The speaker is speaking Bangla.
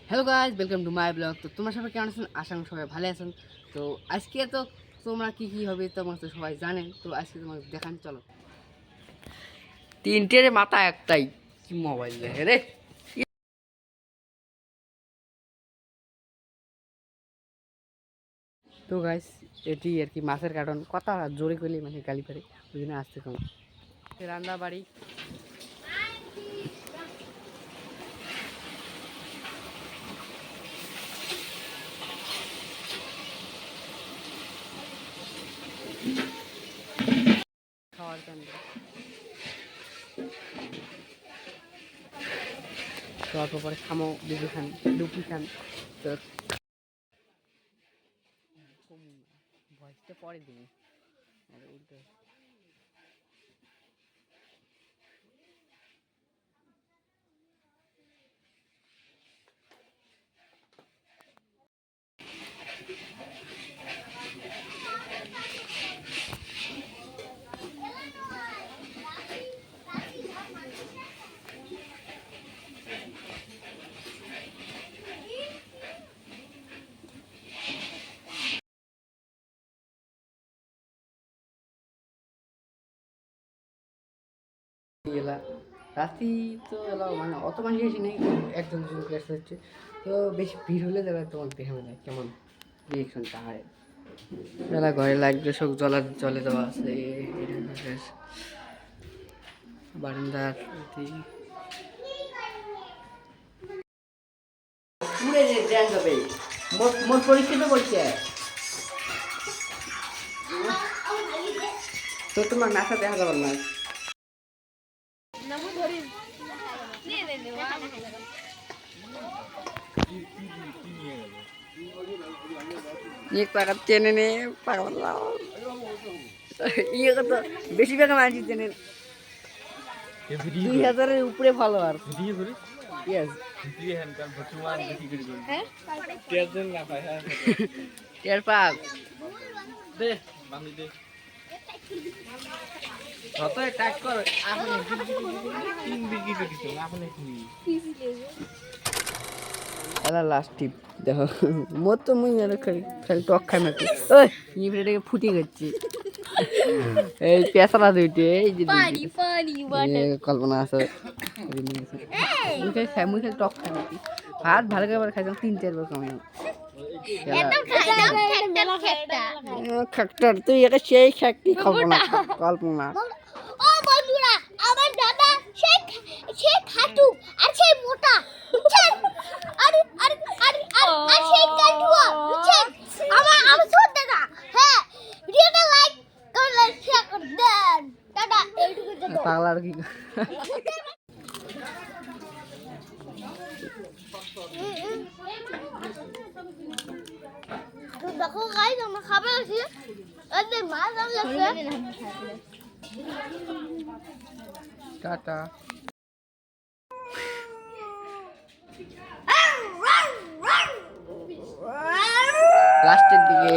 Hello guys, welcome to my blog. তো তোমরা সবাই কেমন আছেন? আশা করি সবাই ভালো আছেন। তো আজকে তো তোমরা কী হবে তোমরা তো সবাই জানেন। তো আজকে তোমাকে দেখান, চলো। তিনটের মাথা একটাই, কি মোবাইল দেখে রে। তো গাইজ, এটি আর কি মাছের কার্টন, কথা জোরে করলে মানে গালি পারে, ওই জন্য আসতে কম। রান্না বাড়ি, খাওয়ার জন্য অল্প পরে খামো, দুধু খান, লুপি খান। তো ভয়েসটা পরে দিবি, উল্টো এলা রাত্রি তো এলা মানে অত মানুষ এসে নেই, একজন দুজন ক্লাস হচ্ছে। তো বেশি ভিড় হলে যাবে তোমার দেখাবে না কেমন রিয়েকশনটা হয়। এলা ঘরে লাগবে সব জলে দেওয়া আছে, বারান্দার পুরে যে ড্যান্স হবে মোট পরীক্ষিত করছে। তো তোমার নাচা দেখা যাবে না। एक पाका चेने ने पागल ইয়ে কত বেশি বেগা মাঝি চেনেন 2000 এর উপরে ফলোয়ার ভিডিও করে ইয়েস ভিডিও হ্যান্ডকার ভটুমান বেশি করে হ্যাঁ কেজন না ভাই হ্যাঁ টের পাস দে বান্ধি দে কত টাক কর আপনি তিন বিকি দিছো আপনি কি এলা লাস্ট টিপ দেখো মোর তো মুই আর খালি টক খাই না ওই ইফরেটাকে ফুটি গেছে এই পেছালা দুইটে এই যে কল্পনা আছে মুই খালি টক খাই নাকি ভাত ভালো করে খাইছিলাম 3-4 বার কমে খাকটার তুই একে সেই খাকটি কল্পনা ও বন্ধুরা আমার দাদা সে খাটু আর সে মোটা বুঝছেন আরে আরে আরে আর সে কাটুয়া বুঝছেন আমার ছোট দাদা হ্যাঁ ভিডিওটা লাইক করলে শেয়ার করে দেন দাদা এইটুকু দাও পাগলার কি তো দেখো গাইস আমরা খাবার আছে এই মাছ আনলে টাটা লাস্টের দিকে